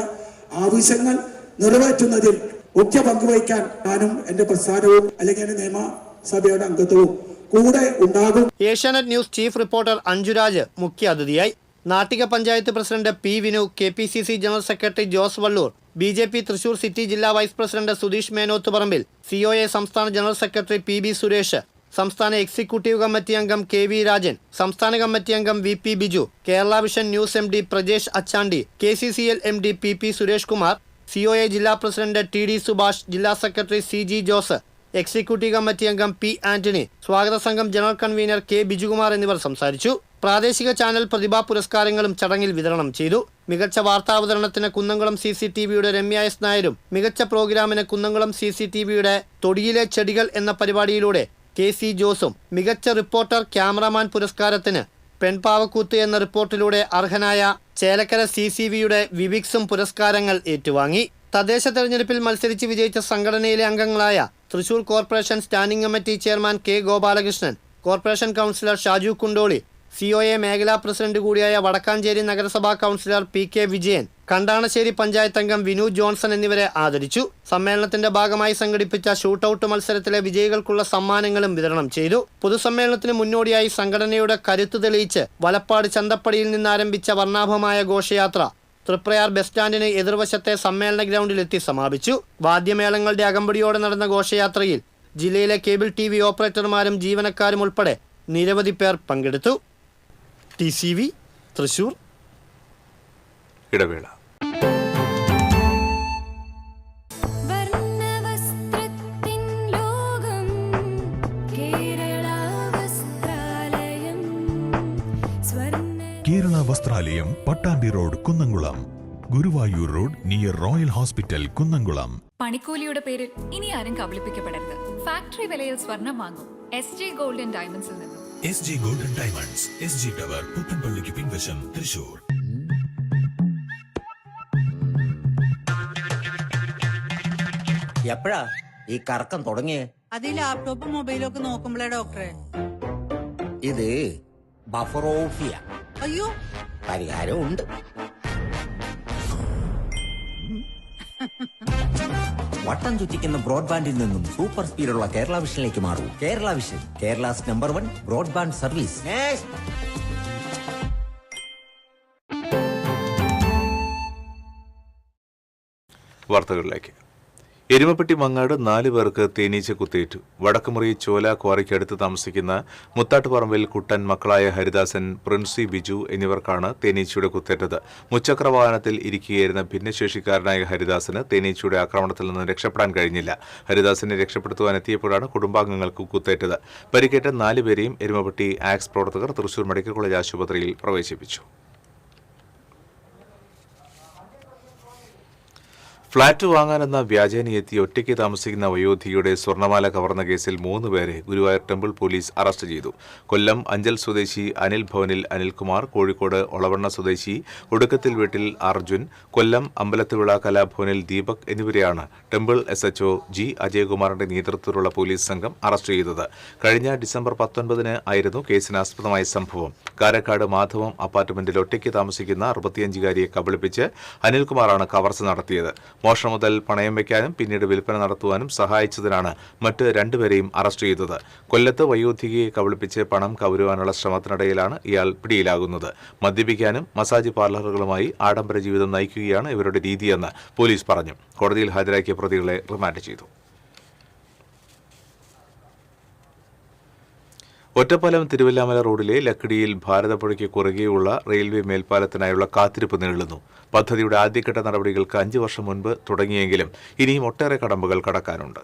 ആവശ്യങ്ങൾ നിറവേറ്റുന്നതിൽ മുഖ്യ പങ്കുവഹിക്കാൻ ഞാനും എന്റെ പ്രസ്ഥാനവും അല്ലെങ്കിൽ എന്റെ നിയമസഭയുടെ അംഗത്വവും കൂടെ ഉണ്ടാകും. Asianet news chief reporter Anjuraj മുഖ്യ അതിഥിയായി. Nattika panchayat president P. Vinu, KPCC general secretary Jose Valloor, BJP Thrissur city ജില്ലാ vice president Sudheesh Menothuparambil, COA സംസ്ഥാന ജനറൽ സെക്രട്ടറി PB സുരേഷ്, സംസ്ഥാന എക്സിക്യൂട്ടീവ് കമ്മിറ്റി അംഗം KV രാജൻ, സംസ്ഥാന കമ്മിറ്റി അംഗം VP Biju, Kerala vision news MD Prajesh Achandi, KCCL MD PP Suresh Kumar, COA ജില്ലാ പ്രസിഡന്റ് TD സുഭാഷ്, ജില്ലാ secretary CG Jose, executive committee അംഗം പി ആന്റണി, സ്വാഗത സംഘം ജനറൽ കൺവീനർ കെ ബിജുകുമാർ എന്നിവർ സംസാരിച്ചു. പ്രാദേശിക ചാനൽ പ്രതിഭാ പുരസ്കാരങ്ങളും ചടങ്ങിൽ വിതരണം ചെയ്തു. മികച്ച വാർത്താവതരണത്തിന് കുന്നംകുളം CCTVയുടെ രമ്യ S നായരും, മികച്ച പ്രോഗ്രാമിന് കുന്നംകുളം CCTVയുടെ തൊടിയിലെ ചെടികൾ എന്ന പരിപാടിയിലൂടെ KC ജോസും, മികച്ച റിപ്പോർട്ടർ ക്യാമറാമാൻ പുരസ്കാരത്തിന് പെൺപാവക്കൂത്ത് എന്ന റിപ്പോർട്ടിലൂടെ അർഹനായ ചേലക്കര CCVയുടെ വിവിക്സും പുരസ്കാരങ്ങൾ ഏറ്റുവാങ്ങി. തദ്ദേശ തെരഞ്ഞെടുപ്പിൽ മത്സരിച്ച് വിജയിച്ച സംഘടനയിലെ അംഗങ്ങളായ Thrissur corporation standing committee chairman K Gopalakrishnan, corporation councillor Shaju Kundoli, COA മേഖലാ പ്രസിഡന്റ് കൂടിയായ വടക്കാഞ്ചേരി നഗരസഭാ കൗൺസിലർ PK വിജയൻ, കണ്ടാണശ്ശേരി പഞ്ചായത്ത് അംഗം വിനു ജോൺസൺ എന്നിവരെ ആദരിച്ചു. സമ്മേളനത്തിന്റെ ഭാഗമായി സംഘടിപ്പിച്ച ഷൂട്ടൌട്ട് മത്സരത്തിലെ വിജയികൾക്കുള്ള സമ്മാനങ്ങളും വിതരണം ചെയ്തു. പൊതുസമ്മേളനത്തിന് മുന്നോടിയായി സംഘടനയുടെ കരുത്ത് തെളിയിച്ച് വലപ്പാട് ചന്തപ്പടിയിൽ നിന്നാരംഭിച്ച വർണ്ണാഭമായ ഘോഷയാത്ര തൃപ്രയാർ ബസ് സ്റ്റാൻഡിന് എതിർവശത്തെ സമ്മേളന ഗ്രൗണ്ടിലെത്തി സമാപിച്ചു. വാദ്യമേളങ്ങളുടെ അകമ്പടിയോടെ നടന്ന ഘോഷയാത്രയിൽ ജില്ലയിലെ കേബിൾ TV ഓപ്പറേറ്റർമാരും ജീവനക്കാരും ഉൾപ്പെടെ നിരവധി പേർ പങ്കെടുത്തു. TCV തൃശൂർ. ഇടവേള. Kerala Vastralayam, Pattambi road, Kunnamkulam. Guruvayur road near royal hospital, Kunnamkulam. പണിക്കൂലിയുടെ പേരിൽ ഇനി ആരും കബളിപ്പിക്കപ്പെടരുത്. ഫാക്ടറി വിലയിൽ സ്വർണം വാങ്ങും SJ ഗോൾഡ് ആൻഡ് ഡയമണ്ട്സിൽ നിന്നും. SJ gold and diamonds, SG tower, പുത്തൻപള്ളിക്ക് പിൻവശം, തൃശൂർ. എപ്പോഴാ ഈ കറക്കം തുടങ്ങിയേ? അത് ഈ ലാപ്ടോപ്പും മൊബൈലും ഒക്കെ നോക്കുമ്പോഴേ ഡോക്ടറെ. ഇത് ബഫറോഫിയ. അയ്യോ, പരിഹാരം ഉണ്ട്. വട്ടം ചുറ്റിക്കുന്ന ബ്രോഡ്ബാൻഡിൽ നിന്നും സൂപ്പർ സ്പീഡുള്ള കേരള വിഷനിലേക്ക് മാറൂ. Kerala vision, Kerala's number 1 broadband service. വാർത്തകളിലേക്ക്. എരുമപ്പെട്ടി മങ്ങാട് 4 പേർക്ക് തേനീച്ച കുത്തേറ്റു. വടക്കുമുറി ചോല ക്വാറിക്കടുത്ത് താമസിക്കുന്ന മുത്താട്ടുപറമ്പിൽ കുട്ടൻ മക്കളായ ഹരിദാസൻ, പ്രിൻസി, ബിജു എന്നിവർക്കാണ് തേനീച്ചയുടെ കുത്തേറ്റത്. മുച്ചക്ര വാഹനത്തിൽ ഇരിക്കുകയായിരുന്ന ഭിന്നശേഷിക്കാരനായ ഹരിദാസന് തേനീച്ചയുടെ ആക്രമണത്തിൽ നിന്ന് രക്ഷപ്പെടാൻ കഴിഞ്ഞില്ല. ഹരിദാസനെ രക്ഷപ്പെടുത്തുവാൻ എത്തിയപ്പോഴാണ് കുടുംബാംഗങ്ങൾക്ക് കുത്തേറ്റത്. പരിക്കേറ്റ 4 പേരെയും എരുമപ്പെട്ടി ആക്സ് പ്രവർത്തകർ തൃശൂർ മെഡിക്കൽ കോളേജ് ആശുപത്രിയിൽ പ്രവേശിപ്പിച്ചു. ഫ്ളാറ്റ് വാങ്ങാനെന്ന വ്യാജേനയെത്തി ഒറ്റയ്ക്ക് താമസിക്കുന്ന വയോധികയുടെ സ്വർണ്ണമാല കവർന്ന കേസിൽ 3 പേരെ ഗുരുവായൂർ ടെമ്പിൾ പോലീസ് അറസ്റ്റ് ചെയ്തു. കൊല്ലം അഞ്ചൽ സ്വദേശി അനിൽ ഭവനിൽ അനിൽകുമാർ, കോഴിക്കോട് ഒളവണ്ണ സ്വദേശി ഒടുക്കത്തിൽ വീട്ടിൽ അർജുൻ, കൊല്ലം അമ്പലത്തുവിള കലാഭവനിൽ ദീപക് എന്നിവരെയാണ് ടെമ്പിൾ SHO G അജയകുമാറിന്റെ നേതൃത്വത്തിലുള്ള പോലീസ് സംഘം അറസ്റ്റ് ചെയ്തത്. കഴിഞ്ഞ ഡിസംബർ 19 ആയിരുന്നു കേസിനാസ്പദമായ സംഭവം. കാരക്കാട് മാധവം അപ്പാർട്ട്മെന്റിൽ ഒറ്റയ്ക്ക് താമസിക്കുന്ന 65-കാരിയെ കബളിപ്പിച്ച് അനിൽകുമാറാണ് കവർച്ച നടത്തിയത്. മോഷണം മുതൽ പണയം വയ്ക്കാനും പിന്നീട് വിൽപ്പന നടത്തുവാനും സഹായിച്ചതിനാണ് മറ്റ് 2 പേരെയും അറസ്റ്റ് ചെയ്തത്. കൊല്ലത്ത് വയോധികയെ കബളിപ്പിച്ച് പണം കവരുവാനുള്ള ശ്രമത്തിനിടയിലാണ് ഇയാൾ പിടിയിലാകുന്നത്. മദ്യപിക്കാനും മസാജ് പാർലറുകളുമായി ആഡംബര ജീവിതം നയിക്കുകയാണ് ഇവരുടെ രീതിയെന്ന് പോലീസ് പറഞ്ഞു. കോടതിയിൽ ഹാജരാക്കിയ പ്രതികളെ റിമാൻഡ് ചെയ്തു. ഒറ്റപ്പാലം തിരുവല്ലാമല റോഡിലെ ലക്കിടിയിൽ ഭാരതപ്പുഴയ്ക്ക് കുറുകെയുള്ള റെയിൽവേ മേൽപ്പാലത്തിനായുള്ള കാത്തിരിപ്പ് നീളുന്നു. പദ്ധതിയുടെ ആദ്യഘട്ട നടപടികൾക്ക് 5 വർഷം മുൻപ് തുടങ്ങിയെങ്കിലും ഇനിയും ഒട്ടേറെ കടമ്പകൾ കടക്കാനുണ്ട്.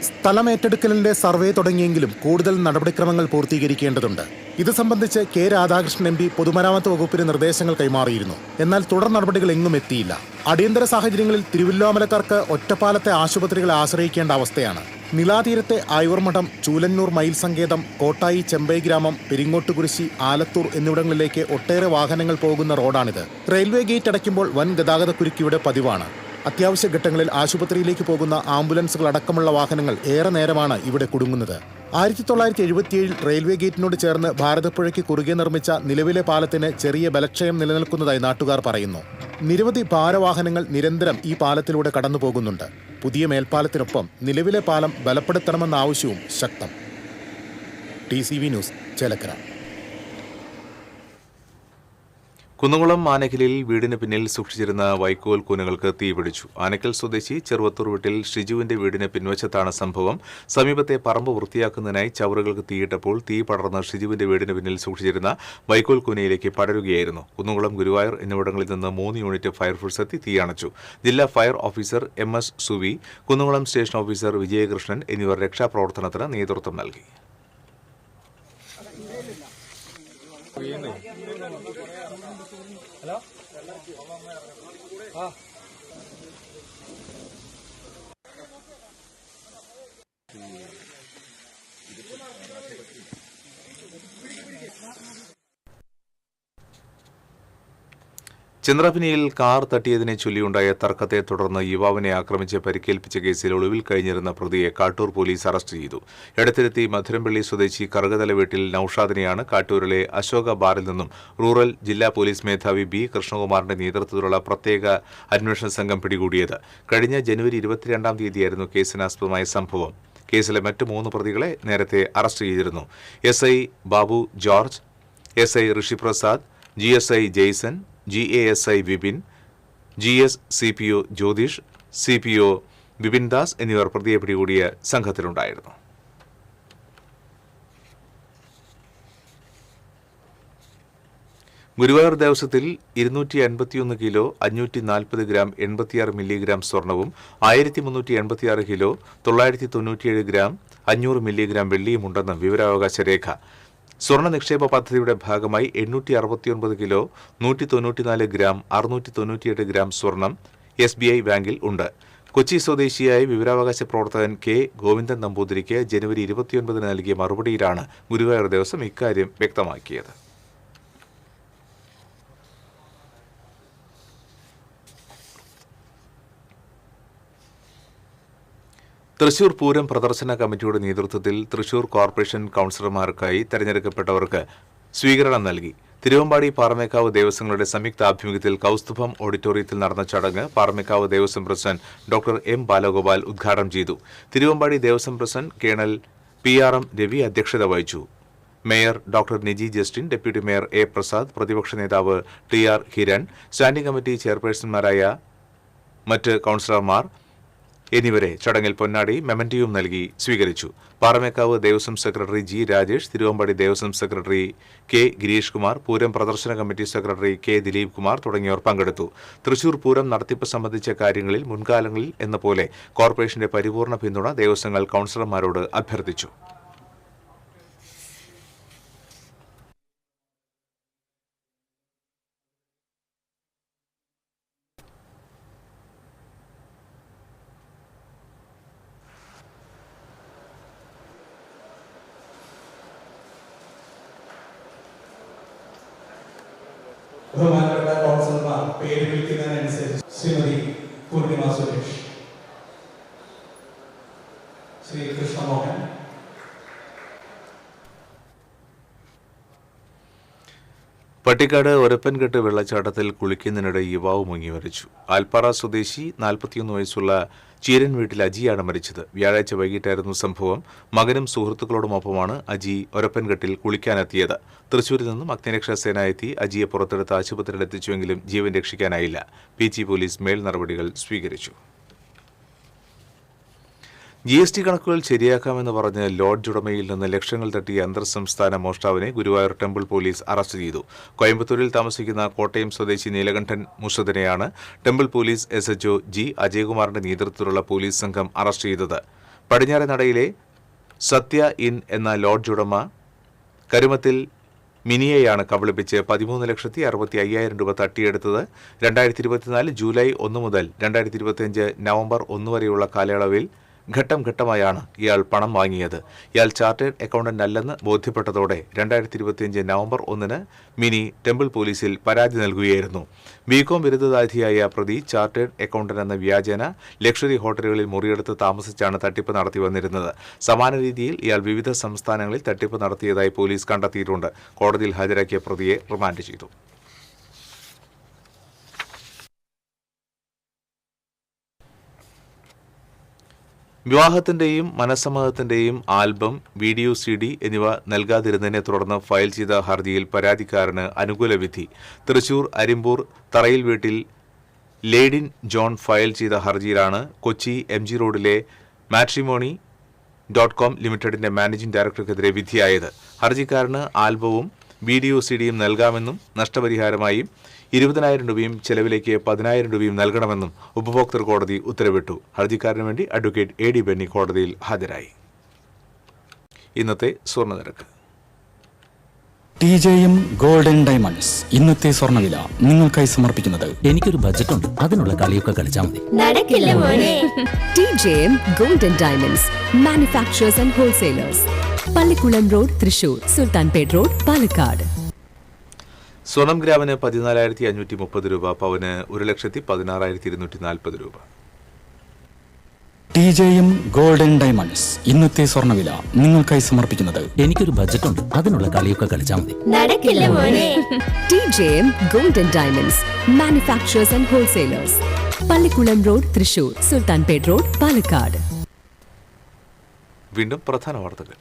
സ്ഥലമേറ്റെടുക്കലിന്റെ സർവേ തുടങ്ങിയെങ്കിലും കൂടുതൽ നടപടിക്രമങ്ങൾ പൂർത്തീകരിക്കേണ്ടതുണ്ട്. ഇത് സംബന്ധിച്ച് K രാധാകൃഷ്ണൻ MP പൊതുമരാമത്ത് വകുപ്പിന് നിർദ്ദേശങ്ങൾ കൈമാറിയിരുന്നു. എന്നാൽ തുടർ നടപടികൾ എങ്ങും എത്തിയില്ല. അടിയന്തര സാഹചര്യങ്ങളിൽ തിരുവല്ലാമലക്കാർക്ക് ഒറ്റപ്പാലത്തെ ആശുപത്രികളെ ആശ്രയിക്കേണ്ട അവസ്ഥയാണ്. നിലാതീരത്തെ ആയൂർമഠം, ചൂലന്നൂർ മയിൽ സങ്കേതം, കോട്ടായി ചെമ്പൈ ഗ്രാമം, പെരിങ്ങോട്ടുകുരിശി, ആലത്തൂർ എന്നിവിടങ്ങളിലേക്ക് ഒട്ടേറെ വാഹനങ്ങൾ പോകുന്ന റോഡാണിത്. റെയിൽവേ ഗേറ്റ് അടയ്ക്കുമ്പോൾ വൻ ഗതാഗതക്കുരുക്ക് ഇവിടെ പതിവാണ്. അത്യാവശ്യ ഘട്ടങ്ങളിൽ ആശുപത്രിയിലേക്ക് പോകുന്ന ആംബുലൻസുകൾ അടക്കമുള്ള വാഹനങ്ങൾ ഏറെ നേരമാണ് ഇവിടെ കുടുങ്ങുന്നത്. 1977 റെയിൽവേ ഗേറ്റിനോട് ചേർന്ന് ഭാരതപ്പുഴയ്ക്ക് കുറുകെ നിർമ്മിച്ച നിലവിലെ പാലത്തിന് ചെറിയ ബലക്ഷയം നിലനിൽക്കുന്നതായി നാട്ടുകാർ പറയുന്നു. നിരവധി ഭാരവാഹനങ്ങൾ നിരന്തരം ഈ പാലത്തിലൂടെ കടന്നുപോകുന്നുണ്ട്. പുതിയ മേൽപ്പാലത്തിനൊപ്പം നിലവിലെ പാലം ബലപ്പെടുത്തണമെന്ന ആവശ്യവും ശക്തം. TCV news, Chelakkara. കുന്നംകുളം ആനക്കലിൽ വീടിന് പിന്നിൽ സൂക്ഷിച്ചിരുന്ന വൈക്കോൽ കൂനകൾക്ക് തീപിടിച്ചു. ആനക്കൽ സ്വദേശി ചെറുവത്തൂർ വീട്ടിൽ ഷിജുവിന്റെ വീടിന് പിൻവശത്താണ് സംഭവം. സമീപത്തെ പറമ്പ് വൃത്തിയാക്കുന്നതിനായി ചവറുകൾക്ക് തീയിട്ടപ്പോൾ തീ പടർന്ന് ഷിജുവിന്റെ വീടിന് പിന്നിൽ സൂക്ഷിച്ചിരുന്ന വൈക്കോൽ കൂനയിലേക്ക് പടരുകയായിരുന്നു. കുന്നംകുളം, ഗുരുവായൂർ എന്നിവിടങ്ങളിൽ നിന്ന് 3 യൂണിറ്റ് ഫയർഫോഴ്സ് എത്തി തീയണച്ചു. ജില്ലാ fire officer MS Suvi, Kunnamkulam station officer Vijayakrishnan എന്നിവർ രക്ഷാപ്രവർത്തനത്തിന് നേതൃത്വം നൽകി. ചന്ദ്രപിനിയിൽ കാർ തട്ടിയതിനെ ചൊല്ലിയുണ്ടായ തർക്കത്തെ തുടർന്ന് യുവാവിനെ ആക്രമിച്ച് പരിക്കേൽപ്പിച്ച കേസിൽ ഒളിവിൽ കഴിഞ്ഞിരുന്ന പ്രതിയെ കാട്ടൂർ പോലീസ് അറസ്റ്റ് ചെയ്തു. എടത്തിരുത്തി മധുരംപള്ളി സ്വദേശി കറുകതല വീട്ടിൽ നൌഷാദിനെയാണ് കാട്ടൂരിലെ അശോക ബാറിൽ നിന്നും റൂറൽ ജില്ലാ പോലീസ് മേധാവി B. കൃഷ്ണകുമാറിന്റെ നേതൃത്വത്തിലുള്ള പ്രത്യേക അന്വേഷണ സംഘം പിടികൂടിയത്. കഴിഞ്ഞ ജനുവരി 22-ാം തീയതിയായിരുന്നു കേസിനാസ്പദമായ സംഭവം. കേസിലെ മറ്റ് 3 പ്രതികളെ നേരത്തെ അറസ്റ്റ് ചെയ്തിരുന്നു. SI Babu George, SI Rishiprasad, GSI Jaison, GASI Vipin, GS CPO Jyothish, CPO Vipin Das എന്നിവർ പ്രതിയെ പിടികൂടിയ സംഘത്തിലുണ്ടായിരുന്നു. ഗുരുവായൂർ ദേവസ്വത്തിൽ 251 കിലോ 540 ഗ്രാം 86 മില്ലിഗ്രാം സ്വർണവും 1386 കിലോ 997 ഗ്രാം 500 മില്ലിഗ്രാം വെള്ളിയുമുണ്ടെന്ന് വിവരാവകാശ രേഖ. സ്വർണ്ണ നിക്ഷേപ പദ്ധതിയുടെ ഭാഗമായി 869 കിലോ 194 ഗ്രാം 698 ഗ്രാം സ്വർണം SBI ബാങ്കിൽ ഉണ്ട്. കൊച്ചി സ്വദേശിയായ വിവരാവകാശ പ്രവർത്തകൻ K. ഗോവിന്ദൻ നമ്പൂതിരിക്ക് ജനുവരി 29 നൽകിയ മറുപടിയിലാണ് ഗുരുവായൂർ ദേവസ്വം ഇക്കാര്യം വ്യക്തമാക്കിയത്. തൃശൂർ പൂരം പ്രദർശന കമ്മിറ്റിയുടെ നേതൃത്വത്തിൽ തൃശൂർ കോർപ്പറേഷൻ കൌൺസിലർമാർക്കായി തെരഞ്ഞെടുക്കപ്പെട്ടവർക്ക് സ്വീകരണം നൽകി. തിരുവമ്പാടി പാറമേക്കാവ് ദേവസ്വങ്ങളുടെ സംയുക്താഭിമുഖ്യത്തിൽ കൗസ്തുഭം ഓഡിറ്റോറിയത്തിൽ നടന്ന ചടങ്ങ് Paramekkavu Devaswom president doctor M. Balagopal ഉദ്ഘാടനം ചെയ്തു. Thiruvambady Devaswom president colonel PRM Ravi അധ്യക്ഷത വഹിച്ചു. Mayor doctor Niji Justin, deputy mayor A. Prasad, പ്രതിപക്ഷ നേതാവ് TR ഹിരൺ, സ്റ്റാൻഡിംഗ് കമ്മിറ്റി ചെയർപേഴ്സൺമാരായ മറ്റ് കൌൺസിലർമാർ എന്നിവരെ ചടങ്ങിൽ പൊന്നാടി മെമന്റിയും നൽകി സ്വീകരിച്ചു. Paramekkavu Devaswom secretary G. Rajesh, Thiruvambady Devaswom secretary K. Girish Kumar, Pooram പ്രദർശന committee secretary K. Dileep Kumar തുടങ്ങിയവർ പങ്കെടുത്തു. തൃശൂർ പൂരം നടത്തിപ്പ് സംബന്ധിച്ച കാര്യങ്ങളിൽ മുൻകാലങ്ങളിൽ എന്ന പോലെ കോർപ്പറേഷന്റെ പരിപൂർണ പിന്തുണ ദേവസ്വങ്ങൾ കൌൺസിലർമാരോട് അഭ്യർത്ഥിച്ചു. ബഹുമാനപ്പെട്ട കൗൺസിലർമാർ പേര് വിളിക്കുന്നതിനനുസരിച്ച് ശ്രീമതി പൂർണിമ സുരേഷ്, ശ്രീ കൃഷ്ണമോഹൻ, പട്ടിക്കാട് ഒരപ്പൻകെട്ട് വെള്ളച്ചാട്ടത്തിൽ കുളിക്കുന്നതിനിടെ യുവാവ് മുങ്ങി മരിച്ചു. ആൽപ്പാറ സ്വദേശി 41 വയസ്സുള്ള ചീരൻ വീട്ടിൽ അജിയാണ് മരിച്ചത്. വ്യാഴാഴ്ച വൈകിട്ടായിരുന്നു സംഭവം. മകനും സുഹൃത്തുക്കളോടുമൊപ്പമാണ് അജി ഒരപ്പൻകെട്ടിൽ കുളിക്കാനെത്തിയത്. തൃശൂരിൽ നിന്നും അഗ്നിരക്ഷാസേന എത്തി അജിയെ പുറത്തെടുത്ത് ആശുപത്രിയിൽ എത്തിച്ചുവെങ്കിലും ജീവൻ രക്ഷിക്കാനായില്ല. PG പോലീസ് മേൽ നടപടികൾ സ്വീകരിച്ചു. GST കണക്കുകൾ ശരിയാക്കാമെന്ന് പറഞ്ഞ് ലോഡ്ജ് ഉടമയിൽ നിന്ന് ലക്ഷങ്ങൾ തട്ടിയ അന്തർ സംസ്ഥാന മോഷ്ടാവിനെ ഗുരുവായൂർ ടെമ്പിൾ പോലീസ് അറസ്റ്റ് ചെയ്തു. കോയമ്പത്തൂരിൽ താമസിക്കുന്ന കോട്ടയം സ്വദേശി നീലകണ്ഠൻ മുഷദിനെയാണ് ടെമ്പിൾ പോലീസ് SHO G. അജയകുമാറിന്റെ നേതൃത്വത്തിലുള്ള പോലീസ് സംഘം അറസ്റ്റ് ചെയ്തത്. പടിഞ്ഞാറെ നടയിലെ സത്യ ഇൻ എന്ന ലോഡ്ജ് ഉടമ കരുമത്തിൽ മിനിയെയാണ് കബളിപ്പിച്ച് 13,65,000 രൂപ തട്ടിയെടുത്തത്. 2024 ജൂലൈ 1 മുതൽ 2025 നവംബർ 1 വരെയുള്ള കാലയളവിൽ ഘട്ടം ഘട്ടമായാണ് ഇയാൾ പണം വാങ്ങിയത്. ഇയാൾ ചാർട്ടേഡ് അക്കൗണ്ടന്റ് അല്ലെന്ന് ബോധ്യപ്പെട്ടതോടെ 2025 നവംബർ 1 മിനി ടെമ്പിൾ പോലീസിൽ പരാതി നൽകുകയായിരുന്നു. BCom ബിരുദധാരിയായ പ്രതി ചാർട്ടേഡ് അക്കൗണ്ടന്റ് എന്ന വ്യാജേന ലക്ഷറി ഹോട്ടലുകളിൽ മുറിയെടുത്ത് താമസിച്ചാണ് തട്ടിപ്പ് നടത്തി വന്നിരുന്നത്. സമാന രീതിയിൽ ഇയാൾ വിവിധ സംസ്ഥാനങ്ങളിൽ തട്ടിപ്പ് നടത്തിയതായി പോലീസ് കണ്ടെത്തിയിട്ടുണ്ട്. കോടതിയിൽ ഹാജരാക്കിയ പ്രതിയെ റിമാൻഡ് ചെയ്തു. വിവാഹത്തിന്റെയും മനസ്സമ്മതത്തിന്റെയും ആൽബം, വീഡിയോ CD എന്നിവ നൽകാതിരുന്നതിനെ തുടർന്ന് ഫയൽ ചെയ്ത ഹർജിയിൽ പരാതിക്കാരന് അനുകൂല വിധി. തൃശൂർ അരിമ്പൂർ തറയിൽ വീട്ടിൽ ലേഡിൻ ജോൺ ഫയൽ ചെയ്ത ഹർജിയിലാണ് കൊച്ചി MG റോഡിലെ matrimony.com ലിമിറ്റഡിന്റെ മാനേജിംഗ് ഡയറക്ടർക്കെതിരെ വിധിയായത്. ഹർജിക്കാരന് ആൽബവും വീഡിയോ CDയും നൽകാമെന്നും നഷ്ടപരിഹാരമായി 20,000 രൂപയും ചെലവിലേക്ക് 10,000 രൂപയും നൽകണമെന്നും ഉപഭോക്തൃ കോടതി ഉത്തരവിട്ടു. ഹർജിക്കാരന് വേണ്ടി അഡ്വക്കേറ്റ് AD ബെന്നി കോടതിയിൽ ഹാജരായി. ഇന്നത്തെ സ്വർണ്ണനിരക്ക്. TJM ഗോൾഡൻ ഡയമണ്ട്സ് ഇന്നത്തെ സ്വർണ്ണവില നിങ്ങൾക്കായി സമർപ്പിക്കുന്നത് എനിക്കൊരു ബജറ്റ് ഉണ്ട്, അതിനുള്ള കളിയൊക്കെ കളിച്ചാൽ മതി. നടക്കില്ല മോനെ. TJM Golden Diamonds, Manufacturers and Wholesalers, Pallikulam road, Thrissur, Sultanpet road, Palakkad. സ്വർണം ഗ്രാമിന് 14,530 രൂപ, പവന് 1,16,240 രൂപ. TJM ഗോൾഡൻ ഡയമണ്ട്സ് ഇന്നത്തെ സ്വർണ്ണവില നിങ്ങൾക്കായി സമർപ്പിക്കുന്നത് എനിക്കൊരു ബജറ്റ് ഉണ്ട്, അതിനുള്ള കളിയൊക്കെ കളിച്ചാൽ മതി. നടക്കില്ല മോനെ. TJM Golden Diamonds, Manufacturers and Wholesalers, Pallikulam road, Thrissur, Sultanpet road, Palakkad. വീണ്ടും പ്രധാന വാർത്തകൾ.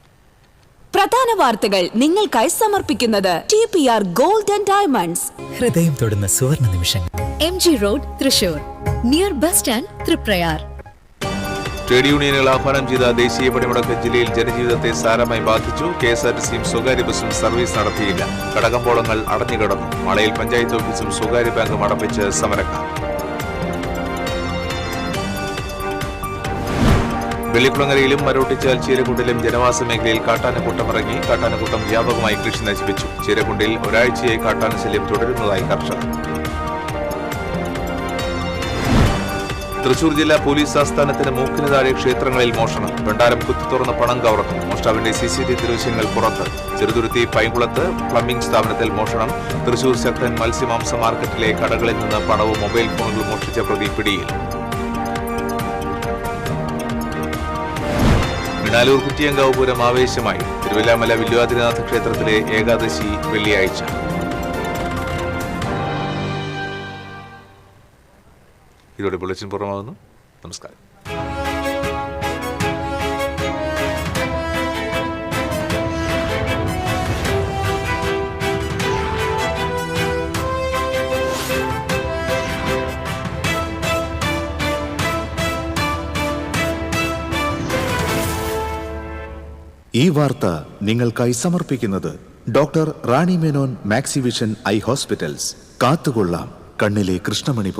പ്രധാന വാർത്തകൾ നിങ്ങൾക്കായി സമർപ്പിക്കുന്നത് TPR Golden Diamonds, ഹൃദയം തൊടുന്ന സുവർണ നിമിഷങ്ങൾ. MG road, Thrissur, near bus stand, Triprayar. Trade യൂണിയനുകൾ ആഹ്വാനം ചെയ്ത ദേശീയ പണിമുടക്ക് ജില്ലയിൽ ജനജീവിതത്തെ സാരമായി ബാധിച്ചു. KSRTCയും സ്വകാര്യ ബസും സർവീസ് നടത്തിയില്ല. കടകമ്പോളങ്ങൾ അടഞ്ഞുകിടന്നു. മളയിൽ പഞ്ചായത്ത് ഓഫീസും സ്വകാര്യ ബാങ്കും അടപ്പിച്ച് സമരക്കാർ. വെള്ളിക്കുളങ്ങരയിലും മരോട്ടിച്ചാൽ ചീരക്കുണ്ടിലും ജനവാസ മേഖലയിൽ കാട്ടാനക്കൂട്ടമിറങ്ങി. കാട്ടാനക്കൂട്ടം വ്യാപകമായി കൃഷി നശിപ്പിച്ചു. ചീരക്കുണ്ടിൽ ഒരാഴ്ചയായി കാട്ടാന ശല്യം തുടരുന്നതായി കർഷകർ. തൃശൂർ ജില്ലാ പോലീസ് ആസ്ഥാനത്തിന് മൂക്കിന് താഴെ ക്ഷേത്രങ്ങളിൽ മോഷണം. ഭണ്ഡാരം കുത്തിത്തുറന്ന് പണം കവർന്നു. മോഷ്ടാവിന്റെ CCTV ദൃശ്യങ്ങൾ പുറത്ത്. ചെറുതുരുത്തി പൈങ്കുളത്ത് പ്ലംബിംഗ് സ്ഥാപനത്തിൽ മോഷണം. തൃശൂർ ശക്തൻ മത്സ്യമാംസ മാർക്കറ്റിലെ കടകളിൽ നിന്ന് പണവും മൊബൈൽ ഫോണുകളും മോഷ്ടിച്ച പ്രതി പിടിയിൽ. മിണാലൂർ കുറ്റിയങ്കാവ് പൂരം ആവേശമായി. തിരുവല്ലാമല വില്വാതിരിനാഥ ക്ഷേത്രത്തിലെ ഏകാദശി വെള്ളിയാഴ്ച. ഇതോടെ ബുള്ളറ്റിൻ പൂർണ്ണമാകുന്നു. നമസ്കാരം. ഈ വാർത്ത നിങ്ങൾക്കായി സമർപ്പിക്കുന്നത് doctor Rani Menon Maxivision I hospitals. കാത്തുകൊള്ളാം കണ്ണിലെ കൃഷ്ണമണി പോലെ.